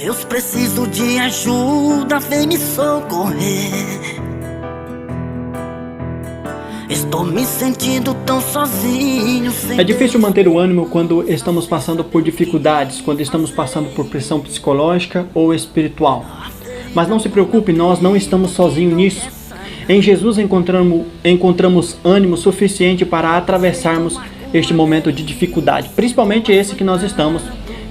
Deus, preciso de ajuda, vem me socorrer. Estou me sentindo tão sozinho. É difícil manter o ânimo quando estamos passando por dificuldades, quando estamos passando por pressão psicológica ou espiritual. Mas não se preocupe, nós não estamos sozinhos nisso. Em Jesus encontramos ânimo suficiente para atravessarmos este momento de dificuldade, principalmente esse que nós estamos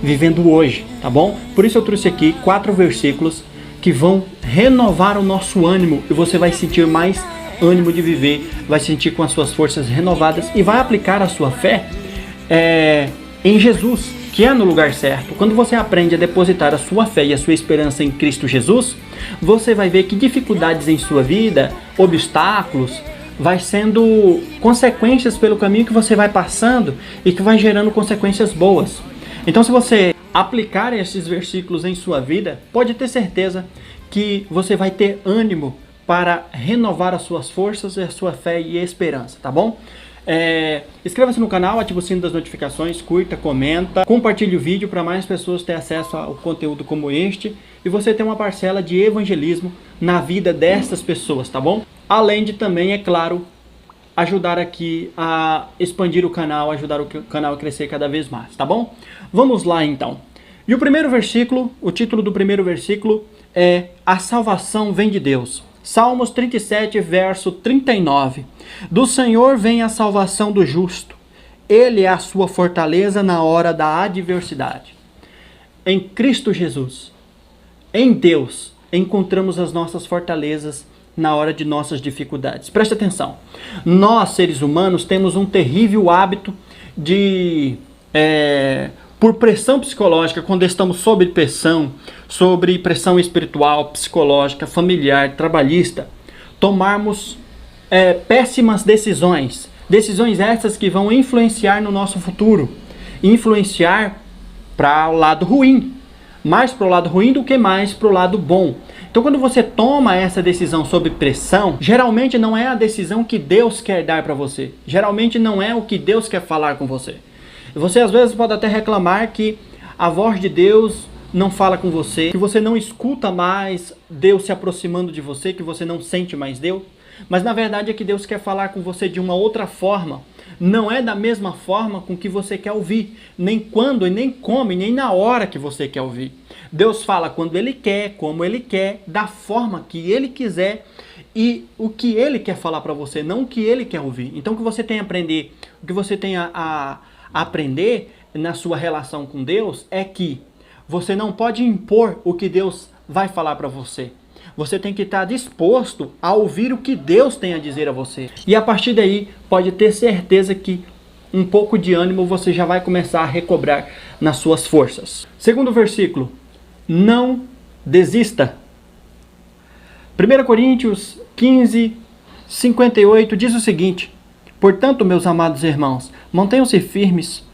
vivendo hoje, tá bom? Por isso eu trouxe aqui 4 versículos que vão renovar o nosso ânimo e você vai sentir mais ânimo de viver, vai sentir com as suas forças renovadas e vai aplicar a sua fé em Jesus, que é no lugar certo. Quando você aprende a depositar a sua fé e a sua esperança em Cristo Jesus, você vai ver que dificuldades em sua vida, obstáculos, vai sendo consequências pelo caminho que você vai passando e que vai gerando consequências boas. Então, se você aplicar esses versículos em sua vida, pode ter certeza que você vai ter ânimo para renovar as suas forças, a sua fé e a esperança, tá bom? Inscreva-se no canal, ative o sino das notificações, curta, comenta, compartilhe o vídeo para mais pessoas terem acesso ao conteúdo como este e você ter uma parcela de evangelismo na vida dessas pessoas, tá bom? Além de também, é claro, ajudar aqui a expandir o canal, ajudar o canal a crescer cada vez mais, tá bom? Vamos lá então. E o primeiro versículo, o título do primeiro versículo é A Salvação Vem de Deus. Salmos 37, verso 39. Do Senhor vem a salvação do justo. Ele é a sua fortaleza na hora da adversidade. Em Cristo Jesus, em Deus, encontramos as nossas fortalezas na hora de nossas dificuldades. Preste atenção. Nós, seres humanos, temos um terrível hábito de... por pressão psicológica, quando estamos sob pressão espiritual, psicológica, familiar, trabalhista, tomarmos péssimas decisões. Decisões essas que vão influenciar no nosso futuro. Influenciar para o lado ruim. Mais para o lado ruim do que mais para o lado bom. Então, quando você toma essa decisão sob pressão, geralmente não é a decisão que Deus quer dar para você. Geralmente não é o que Deus quer falar com você. Você às vezes pode até reclamar que a voz de Deus não fala com você, que você não escuta mais Deus se aproximando de você, que você não sente mais Deus. Mas na verdade é que Deus quer falar com você de uma outra forma. Não é da mesma forma com que você quer ouvir. Nem quando, e nem como, e nem na hora que você quer ouvir. Deus fala quando Ele quer, como Ele quer, da forma que Ele quiser e o que Ele quer falar para você, não o que Ele quer ouvir. Então o que você tem a aprender, o que você tem a aprender na sua relação com Deus é que você não pode impor o que Deus vai falar para você. Você tem que estar disposto a ouvir o que Deus tem a dizer a você. E a partir daí, pode ter certeza que um pouco de ânimo você já vai começar a recobrar nas suas forças. Segundo versículo, não desista. 1 Coríntios 15, 58 diz o seguinte: portanto, meus amados irmãos, mantenham-se firmes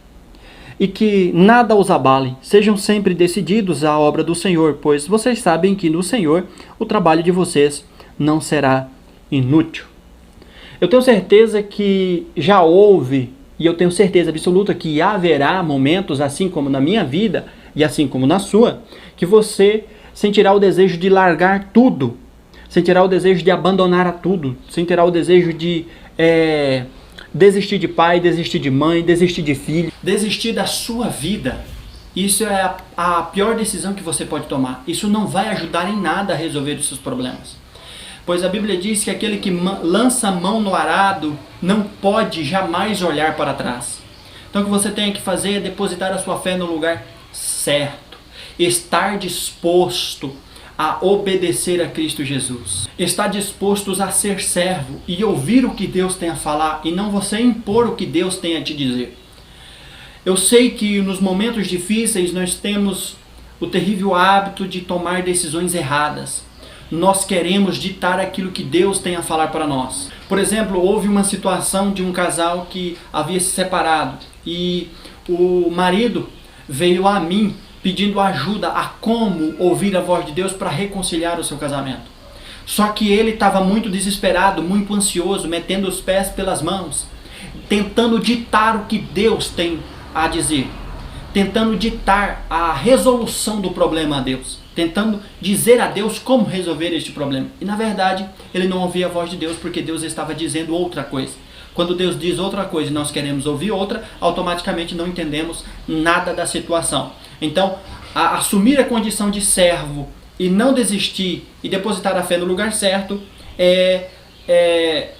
e que nada os abale. Sejam sempre decididos à obra do Senhor, pois vocês sabem que no Senhor o trabalho de vocês não será inútil. Eu tenho certeza que já houve, e eu tenho certeza absoluta que haverá momentos, assim como na minha vida e assim como na sua, que você sentirá o desejo de largar tudo, sentirá o desejo de abandonar tudo, sentirá o desejo de desistir de pai, desistir de mãe, desistir de filho, desistir da sua vida. Isso é a pior decisão que você pode tomar. Isso não vai ajudar em nada a resolver os seus problemas. Pois a Bíblia diz que aquele que lança a mão no arado não pode jamais olhar para trás. Então o que você tem que fazer é depositar a sua fé no lugar certo. Estar disposto a obedecer a Cristo Jesus. Estar dispostos a ser servo e ouvir o que Deus tem a falar e não você impor o que Deus tem a te dizer. Eu sei que nos momentos difíceis nós temos o terrível hábito de tomar decisões erradas. Nós queremos ditar aquilo que Deus tem a falar para nós. Por exemplo, houve uma situação de um casal que havia se separado e o marido veio a mim pedindo ajuda a como ouvir a voz de Deus para reconciliar o seu casamento. Só que ele estava muito desesperado, muito ansioso, metendo os pés pelas mãos, tentando ditar o que Deus tem a dizer, tentando ditar a resolução do problema a Deus, tentando dizer a Deus como resolver este problema. E na verdade, ele não ouvia a voz de Deus porque Deus estava dizendo outra coisa. Quando Deus diz outra coisa e nós queremos ouvir outra, automaticamente não entendemos nada da situação. Então, assumir a condição de servo e não desistir e depositar a fé no lugar certo é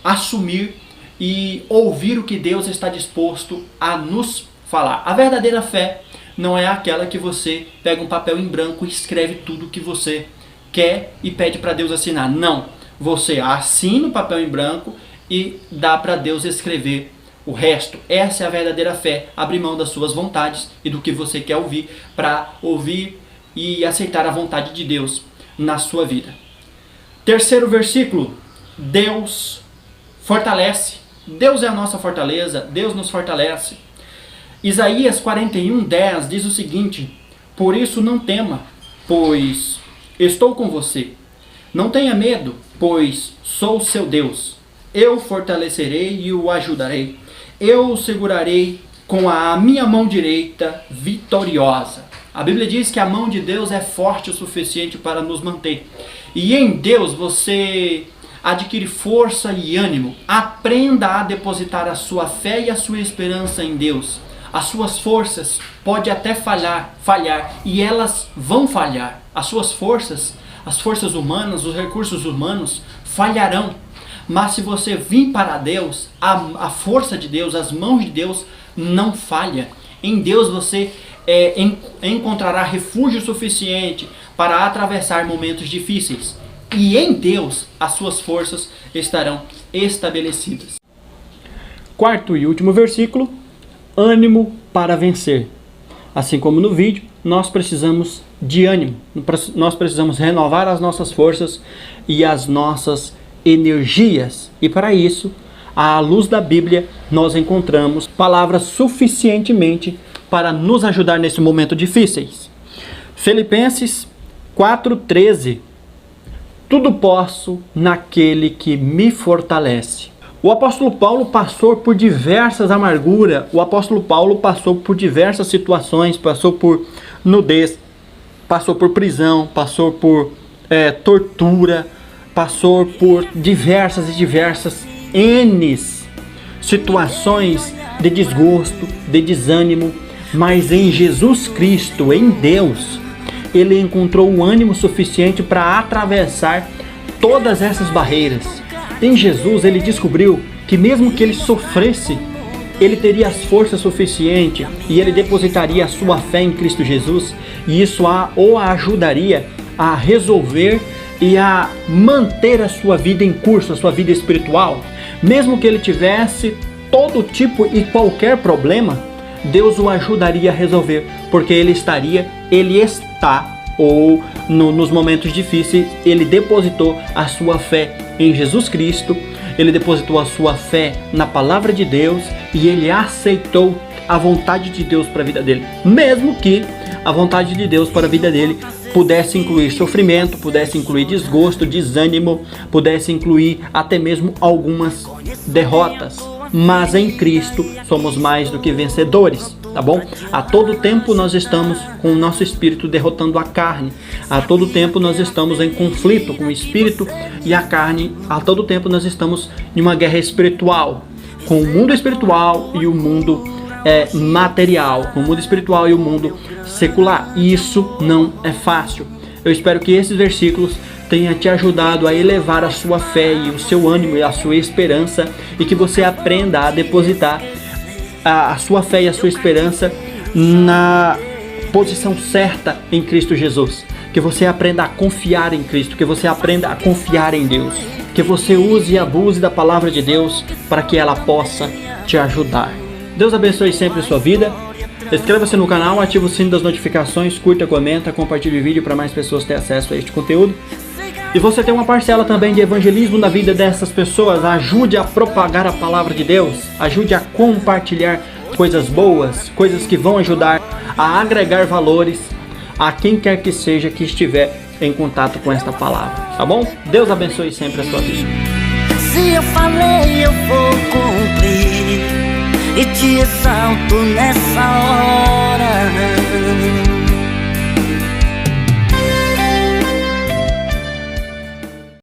assumir e ouvir o que Deus está disposto a nos falar. A verdadeira fé não é aquela que você pega um papel em branco e escreve tudo o que você quer e pede para Deus assinar. Não, você assina o papel em branco e dá para Deus escrever o resto. Essa é a verdadeira fé, abrir mão das suas vontades e do que você quer ouvir para ouvir e aceitar a vontade de Deus na sua vida. Terceiro versículo, Deus fortalece. Deus é a nossa fortaleza, Deus nos fortalece. Isaías 41:10 diz o seguinte: por isso não tema, pois estou com você. Não tenha medo, pois sou seu Deus. Eu fortalecerei e o ajudarei. Eu o segurarei com a minha mão direita vitoriosa. A Bíblia diz que a mão de Deus é forte o suficiente para nos manter. E em Deus você adquire força e ânimo. Aprenda a depositar a sua fé e a sua esperança em Deus. As suas forças podem até falhar, e elas vão falhar. As suas forças, as forças humanas, os recursos humanos falharão. Mas se você vir para Deus, a força de Deus, as mãos de Deus não falha. Em Deus você encontrará refúgio suficiente para atravessar momentos difíceis. E em Deus as suas forças estarão estabelecidas. Quarto e último versículo, ânimo para vencer. Assim como no vídeo, nós precisamos de ânimo. Nós precisamos renovar as nossas forças e as nossas energias. E para isso, à luz da Bíblia, nós encontramos palavras suficientemente para nos ajudar nesse momento difíceis. Filipenses 4:13. Tudo posso naquele que me fortalece. O apóstolo Paulo passou por diversas amarguras, o apóstolo Paulo passou por diversas situações, passou por nudez, passou por prisão, passou por tortura, passou por diversas N situações de desgosto, de desânimo, mas em Jesus Cristo, em Deus, ele encontrou o ânimo suficiente para atravessar todas essas barreiras. Em Jesus ele descobriu que mesmo que ele sofresse, ele teria as forças suficientes e ele depositaria a sua fé em Cristo Jesus, e isso o ajudaria a resolver e a manter a sua vida em curso, a sua vida espiritual. Mesmo que ele tivesse todo tipo e qualquer problema, Deus o ajudaria a resolver, porque ele está, ou nos momentos difíceis, ele depositou a sua fé em Jesus Cristo, ele depositou a sua fé na palavra de Deus e ele aceitou a vontade de Deus para a vida dele. Mesmo que a vontade de Deus para a vida dele pudesse incluir sofrimento, pudesse incluir desgosto, desânimo, pudesse incluir até mesmo algumas derrotas. Mas em Cristo somos mais do que vencedores, tá bom? A todo tempo nós estamos com o nosso espírito derrotando a carne. A todo tempo nós estamos em conflito com o espírito e a carne. A todo tempo nós estamos em uma guerra espiritual, com o mundo espiritual e o mundo material, com o mundo espiritual e o mundo secular. E isso não é fácil. Eu espero que esses versículos tenha te ajudado a elevar a sua fé e o seu ânimo e a sua esperança, e que você aprenda a depositar a sua fé e a sua esperança na posição certa em Cristo Jesus. Que você aprenda a confiar em Cristo, que você aprenda a confiar em Deus, que você use e abuse da palavra de Deus para que ela possa te ajudar. Deus abençoe sempre a sua vida. Inscreva-se no canal, ative o sino das notificações, curta, comenta, compartilhe o vídeo para mais pessoas terem acesso a este conteúdo. E você tem uma parcela também de evangelismo na vida dessas pessoas. Ajude a propagar a palavra de Deus. Ajude a compartilhar coisas boas, coisas que vão ajudar a agregar valores a quem quer que seja que estiver em contato com esta palavra. Tá bom? Deus abençoe sempre a sua vida. Se eu falei, eu vou cumprir. e te exalto nessa hora.